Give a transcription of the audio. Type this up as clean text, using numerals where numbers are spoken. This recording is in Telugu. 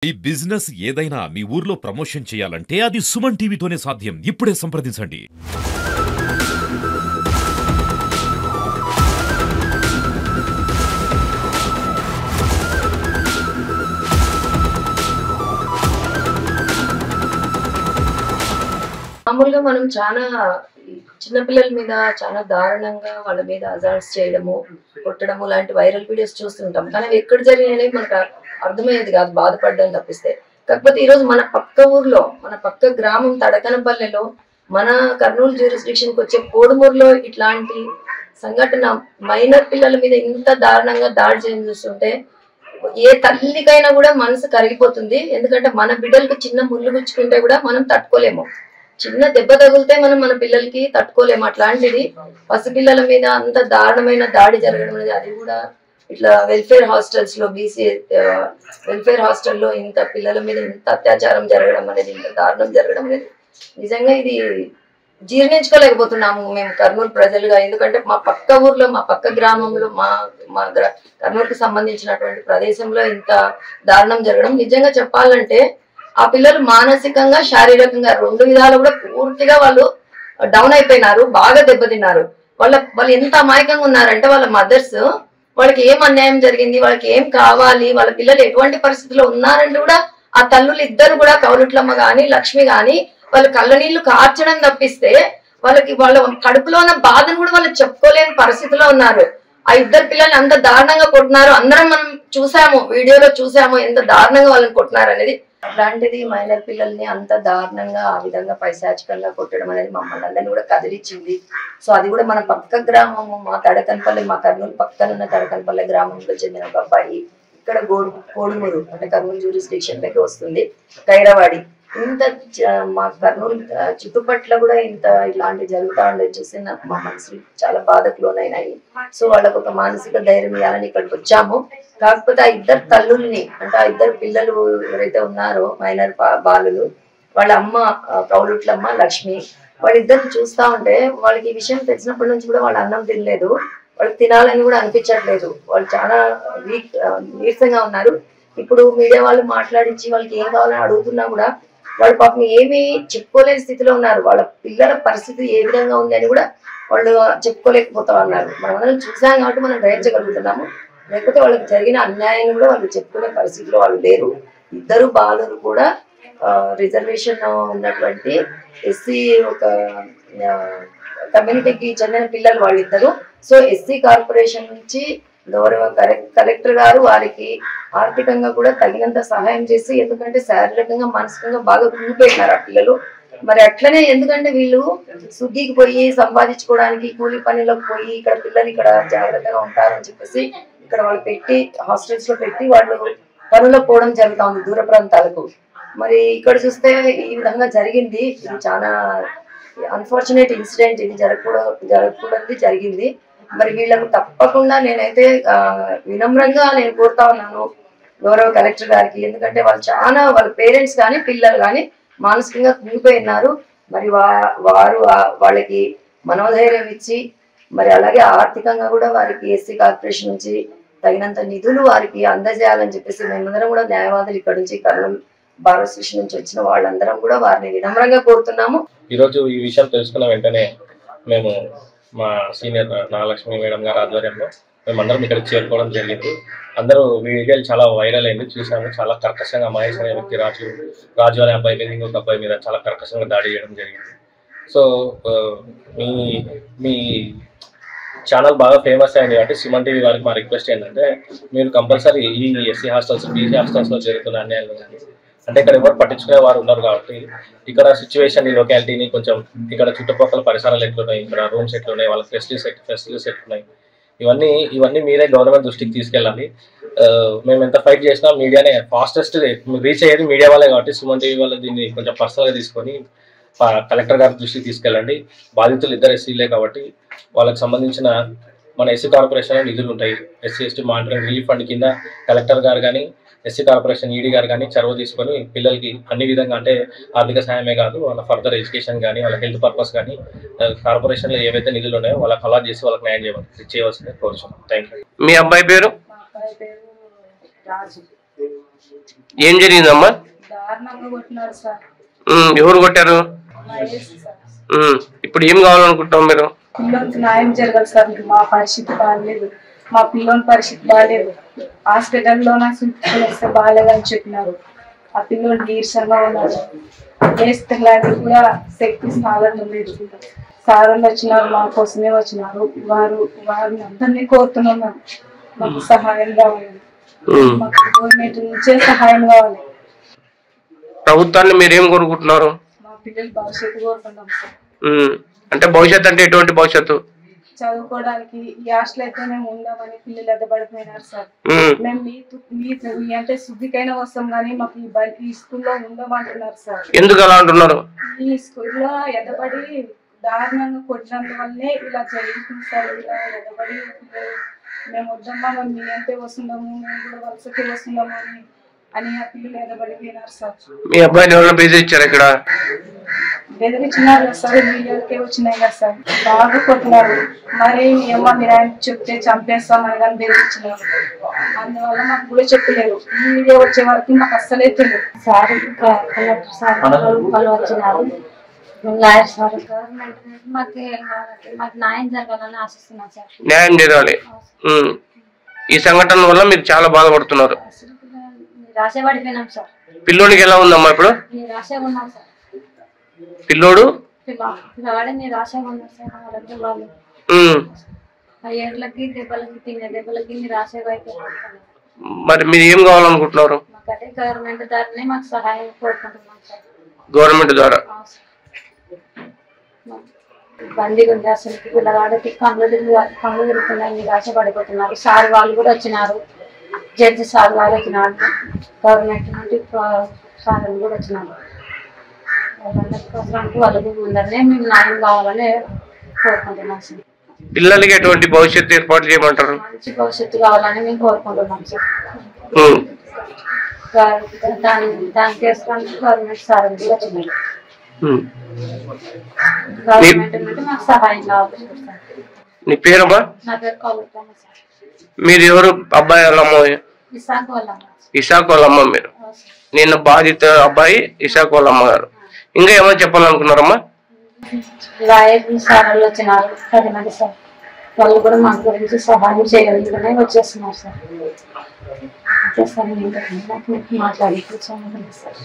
ఈ బిజినెస్ ఏదైనా మీ ఊర్లో ప్రమోషన్ చేయాలంటే అది సుమన్ టీవీతోనే సాధ్యం. ఇప్పుడే సంప్రదించండి. మామూలుగా మనం చాలా చిన్న పిల్లల మీద చాలా దారుణంగా వాళ్ళ మీద అజాల్ట్స్ చేయడము, కొట్టడము లాంటి వైరల్ వీడియోస్ చూస్తుంటాం. కానీ అవి ఎక్కడ జరిగినాయి మనకు అర్థమయ్యేది కాదు, బాధపడడం తప్పిస్తే. కాకపోతే ఈరోజు మన పక్క ఊర్లో, మన పక్క గ్రామం తడకనపల్లెలో, మన కర్నూలు జ్యూరిస్డిక్షన్కి వచ్చే కోడుమూరులో ఇట్లాంటి సంఘటన మైనర్ పిల్లల మీద ఇంత దారుణంగా దాడి చేయడం చూస్తుంటే ఏ తల్లికైనా కూడా మనసు కరిగిపోతుంది. ఎందుకంటే మన బిడ్డలకు చిన్న ముళ్ళు గుచ్చుకుంటే కూడా మనం తట్టుకోలేము, చిన్న దెబ్బ తగిలితే మనం మన పిల్లలకి తట్టుకోలేము. అట్లాంటిది పసిపిల్లల మీద అంత దారుణమైన దాడి జరగడం అనేది, అది కూడా ఇట్లా వెల్ఫేర్ హాస్టల్స్ లో, బీసీ వెల్ఫేర్ హాస్టల్లో ఇంత పిల్లల మీద ఇంత అత్యాచారం జరగడం అనేది, ఇంత దారుణం జరగడం అనేది నిజంగా ఇది జీర్ణించుకోలేకపోతున్నాము మేము కర్నూలు ప్రజలుగా. ఎందుకంటే మా పక్క ఊర్లో, మా పక్క గ్రామంలో, మా కర్నూలుకి సంబంధించినటువంటి ప్రదేశంలో ఇంత దారుణం జరగడం, నిజంగా చెప్పాలంటే ఆ పిల్లలు మానసికంగా, శారీరకంగా రెండు విధాలు కూడా పూర్తిగా వాళ్ళు డౌన్ అయిపోయినారు, బాగా దెబ్బతిన్నారు. వాళ్ళు ఎంత అమాయకంగా ఉన్నారంటే వాళ్ళ మదర్స్, వాళ్ళకి ఏం అన్యాయం జరిగింది, వాళ్ళకి ఏం కావాలి, వాళ్ళ పిల్లలు ఎటువంటి పరిస్థితిలో ఉన్నారంటే కూడా ఆ తల్లులు ఇద్దరు కూడా, కౌలుట్లమ్మ గాని లక్ష్మి గాని, వాళ్ళు కళ్ళ నీళ్లు కార్చడం తప్పిస్తే వాళ్ళ కడుపులో ఉన్న బాధను కూడా వాళ్ళు చెప్పుకోలేని పరిస్థితిలో ఉన్నారు. ఆ ఇద్దరు పిల్లల్ని అంత దారుణంగా కొట్టినారు. అందరం మనం చూసాము, వీడియోలో చూసాము ఎంత దారుణంగా వాళ్ళని కొట్టినారు అనేది. అట్లాంటిది మైనర్ పిల్లల్ని అంత దారుణంగా ఆ విధంగా పైశాచికంగా కొట్టడం అనేది మమ్మల్ని అందరినీ కూడా కదిలిచ్చింది. సో అది కూడా మన పక్క గ్రామము, మా తడకనపల్లి, మా కర్నూలు పక్కన ఉన్న తడకనపల్లి గ్రామంలో చెందిన ఒక అబ్బాయి, ఇక్కడ కోడుమూరు అంటే కర్నూలు జ్యూరిస్డిక్షన్ దగ్గర వస్తుంది, కైరవాడి. ఇంత మా కర్నూలు చుట్టుపట్ల కూడా ఇంత ఇలాంటి జరుగుతా ఉండేది చూసి నాకు మా మనసులు చాలా బాధకు లోనైనాయి. సో వాళ్ళకు ఒక మానసిక ధైర్యం ఇవ్వాలని ఇక్కడికి వచ్చాము. కాకపోతే ఆ ఇద్దరు తల్లుల్ని, అంటే ఆ ఇద్దరు పిల్లలు ఎవరైతే ఉన్నారో మైనర్ బాలులు, వాళ్ళ అమ్మ కౌలుట్లమ్మ లక్ష్మి, వాళ్ళిద్దరిని చూస్తా ఉంటే వాళ్ళకి ఈ విషయం తెలిసినప్పటి నుంచి కూడా వాళ్ళు అన్నం తినలేదు, వాళ్ళకి తినాలని కూడా అనిపించట్లేదు. వాళ్ళు చాలా నీరసంగా ఉన్నారు. ఇప్పుడు మీడియా వాళ్ళు మాట్లాడించి వాళ్ళకి ఏం కావాలని అడుగుతున్నా కూడా వాళ్ళు పాపం ఏమీ చెప్పుకోలేని స్థితిలో ఉన్నారు. వాళ్ళ పిల్లల పరిస్థితి ఏ విధంగా ఉంది అని కూడా వాళ్ళు చెప్పుకోలేకపోతా ఉన్నారు. మనం అందరం చూసాం కాబట్టి మనం గ్రహించగలుగుతున్నాము. లేకపోతే వాళ్ళకి జరిగిన అన్యాయం కూడా వాళ్ళు చెప్పుకునే పరిస్థితిలో వాళ్ళు లేరు. ఇద్దరు బాలురు కూడా రిజర్వేషన్ ఉన్నటువంటి ఎస్సీ ఒక కమ్యూనిటీకి చెందిన పిల్లలు వాళ్ళిద్దరు. సో ఎస్సీ కార్పొరేషన్ నుంచి గౌరవ కలెక్టర్ గారు వారికి ఆర్థికంగా కూడా తగినంత సహాయం చేసి, ఎందుకంటే శారీరకంగా మానసికంగా బాగా కుంగిపోయినారు ఆ పిల్లలు. మరి అట్లనే ఎందుకంటే వీళ్ళు సుగ్గికి పోయి సంపాదించుకోవడానికి కూలి పనిలోకి పోయి ఇక్కడ పిల్లలు ఇక్కడ జాగ్రత్తగా ఉంటారని చెప్పేసి ఇక్కడ వాళ్ళు పెట్టి హాస్టల్స్ లో పెట్టి వాళ్ళు పనులకు పోవడం జరుగుతా ఉంది దూర ప్రాంతాలకు. మరి ఇక్కడ చూస్తే ఈ విధంగా జరిగింది. ఇది చాలా అన్ఫార్చునేట్ ఇన్సిడెంట్. ఇది జరగకూడదు జరిగింది. మరి వీళ్ళకు తప్పకుండా నేనైతే వినమ్రంగా నేను కోరుతా ఉన్నాను గౌరవ కలెక్టర్ గారికి. ఎందుకంటే వాళ్ళు చాలా, వాళ్ళ పేరెంట్స్ కానీ పిల్లలు కానీ మానసికంగా కుంగిపోయినారు. మరి వారు వాళ్ళకి మనోధైర్యం ఇచ్చి, మరి అలాగే ఆర్థికంగా కూడా వారికి ఎస్సీ కార్పొరేషన్ నుంచి తగినంత నిధులు వారికి అందజేయాలని చెప్పేసి మేమందరం కూడా న్యాయవాదులు ఇక్కడ నుంచి కర్నూలు బార్ అసోసియేషన్ నుంచి వచ్చిన వాళ్ళందరం కూడా వారిని వినమ్రంగా కోరుతున్నాము. ఈరోజు ఈ విషయం తెలుసుకున్న వెంటనే మేము మా సీనియర్ నాగలక్ష్మి మేడం గారి ఆధ్వర్యంలో మేమందరం ఇక్కడికి చేరుకోవడం జరిగింది. అందరూ వీడియోలు చాలా వైరల్ అయింది, చూసాము. చాలా కర్కశంగా మహేష్ అనే వ్యక్తి రాజు అనే అబ్బాయి మీద, ఇంకొక అబ్బాయి మీద చాలా కర్కశంగా దాడి చేయడం జరిగింది. సో మీ ఛానల్ బాగా ఫేమస్ అయింది కాబట్టి సుమన్ టీవీ వారికి మా రిక్వెస్ట్ ఏంటంటే, మీరు కంపల్సరీ ఈ ఎస్సీ హాస్టల్స్, బీసీ హాస్టల్స్లో జరుగుతున్న అన్యాయాలు కానీ, అంటే ఇక్కడ ఎవరు పట్టించుకునే వారు ఉన్నారు కాబట్టి ఇక్కడ సిచ్యువేషన్, ఈ లొకాలిటీని కొంచెం, ఇక్కడ చుట్టుపక్కల పరిసరాలు ఎట్లున్నాయి, ఇక్కడ రూమ్స్ ఎట్లున్నాయి, వాళ్ళకి ఫెసిలిటీస్ ఎట్లున్నాయి, ఇవన్నీ మీరే గవర్నమెంట్ దృష్టికి తీసుకెళ్ళాలి. మేము ఎంత ఫైట్ చేసినా మీడియానే ఫాస్టెస్ట్ రీచ్ అయ్యేది మీడియా వాళ్ళే కాబట్టి సుమన్ టీవీ వాళ్ళు దీన్ని కొంచెం పర్సనల్గా తీసుకొని కలెక్టర్ గారి దృష్టికి తీసుకెళ్ళండి. బాధితులు ఇద్దరు ఎస్సీలే కాబట్టి వాళ్ళకి సంబంధించిన మన ఎస్సీ కార్పొరేషన్ నిధులు ఉంటాయి. SC ST monitoring relief fund కింద కలెక్టర్ గారు కానీ, ఎస్సీ కార్పొరేషన్ ఈడీ గారు కానీ చొరవ తీసుకొని పిల్లలకి అన్ని విధంగా, అంటే ఆర్థిక సహాయమే కాదు, వాళ్ళ ఫర్దర్ ఎడ్యుకేషన్ కానీ, వాళ్ళ హెల్త్ పర్పస్ కానీ కార్పొరేషన్లో ఏవైతే నిధులు ఉన్నాయో వాళ్ళకి అలాట్ చేసి వాళ్ళకి న్యాయం చేయవలసిందే కోరుచున్నాం. Thank you. మీ అబ్బాయి పేరు? రాజు. ఏం జరిగిందమ్మా? దారుణంగా కొట్టినారు సార్. ఎవరు కొట్టారు? మహేష్ సార్. ఇప్పుడు ఏం కావాలనుకుంటాం మీరు? పిల్లలకి న్యాయం జరగాలి సార్. మా పరిస్థితి బాగాలేదు, మా పిల్లల పరిస్థితి బాగాలేదు. హాస్పిటల్లో నాకు చూపించుకొని వస్తే బాగాలేదని చెప్పినారు. ఆ పిల్లలు నీరసంగా ఉన్నారు. వేస్తున్నారు కూడా శక్తి సాధన లేదు. సార్లు వచ్చినారు, మా కోసమే వచ్చినారు. వారిని అందరినీ కోరుతున్నాం. మాకు సహాయం కావాలి, మాకు గవర్నమెంట్ నుంచే సహాయం కావాలి. ప్రభుత్వాన్ని మీరేం కోరుకుంటున్నారు? మా పిల్లలు భవిష్యత్తు కోరుకుంటాం సార్. అంటే భవిష్యత్తు అంటే ఎటువంటి భవిష్యత్తు? చదువుకోవడానికి ఈ హాస్టల్ అయితే మేము ఉందామని పిల్లలు ఎద్దబడిపోయినారు సార్. మేము మీ అంటే శుద్ధికైనా వస్తాం కానీ మాకు ఈ స్కూల్లో ఉండమంటున్నారు సార్. ఎందుకు అలా అంటున్నారు? ఈ స్కూల్లో ఎద్దబడి దారుణంగా కొట్టినందు వల్లనే ఇలా జరుగుతుంది సార్. ఇలా ఎద్దబడి మేము వద్దమ్మా, మేము మీ అంటే వస్తున్నాము, మేము కూడా వలసకి వస్తున్నాము అని ఆ పిల్లలు ఎద్దబడిపోయినారు సార్. మీ అబ్బాయిని ఎవరైనా బెదిరించారు ఇక్కడ? బెదిరించినారు కదా సార్, మీడియాలకే వచ్చినాయి కదా సార్. బాగా కొట్టినారు. మరి ఏమో మీరు ఆయన చెప్తే చంపేస్తామని కానీ బెదిరించినారు. అందువల్ల మాకు కూడా చెప్పలేదు. ఈ మీడియా వచ్చే వరకు మాకు అస్సలే తెలియదు సార్. ఇంకా కలెక్టర్ సార్ వాళ్ళు వచ్చినారు, లాయర్ సార్. గవర్నమెంట్ మాకు న్యాయం జరగాలని ఆశిస్తున్నాం సార్. న్యాయం జరగాలి. ఈ సంఘటన వల్ల మీరు చాలా బాధపడుతున్నారు. రాసే పడిపోయినాం సార్. పిల్లోడికి ఎలా ఉందమ్మా ఇప్పుడు? రాసే ఉన్నాం సార్. పిల్లోడు పిల్లవాడే నేను రాసేగా ఉన్నాను సార్. వాళ్ళు ఆ ఏళ్ళకి దెబ్బలకి తినే దెబ్బలకి రాసేగా అయిపోయింది. మరి మీరు ఏం కావాలనుకుంటున్నారు? మాకు అదే గవర్నమెంట్ ద్వారానే మాకు సహాయం కోరుకుంటున్నాం సార్. గవర్నమెంట్ ద్వారా బందీగా ఉంది అసలు. పిల్లవాడికి కళ్ళు తిరుగుతున్నాయి, రాసపడిపోతున్నారు. సార్ వాళ్ళు కూడా వచ్చినారు, జడ్జి సార్ వాళ్ళు వచ్చినారు, గవర్నమెంట్ నుండి సార్లు కూడా వచ్చినారు. వాళ్ళకి ముందరనే మేము న్యాయం కావాలని కోరుకుంటున్నాం సార్. పిల్లలకి ఎటువంటి భవిష్యత్తు ఏర్పాటు చేయమంటారు? మంచి భవిష్యత్తు కావాలని మేము కోరుకుంటున్నాం సార్. దానికి వేసుకోవడానికి గవర్నమెంట్ సార్ కూడా వచ్చినారు. గవర్నమెంట్ నుండి మాకు సహాయం కావాలి. నీ పేరమ్మా? నా పేరు కలుగుతాను సార్. మీరు ఎవరు? అబ్బాయి వాళ్ళ అమ్మ? ఇసాక్ వాళ్ళ ఇసాక్ వాళ్ళ అమ్మ. మీరు నిన్న బాధిత అబ్బాయి ఇసాక్ వాళ్ళ అమ్మగారు. ఇంకా ఏమైనా చెప్పాలనుకున్నారమ్మా? లాయర్ సార్ వాళ్ళు వచ్చినారు 10 మంది సార్. వాళ్ళు కూడా మా గురించి సహాయం చేయగలిగితేనే వచ్చేస్తున్నారు సార్. మాట్లాడి కూర్చోండి సార్.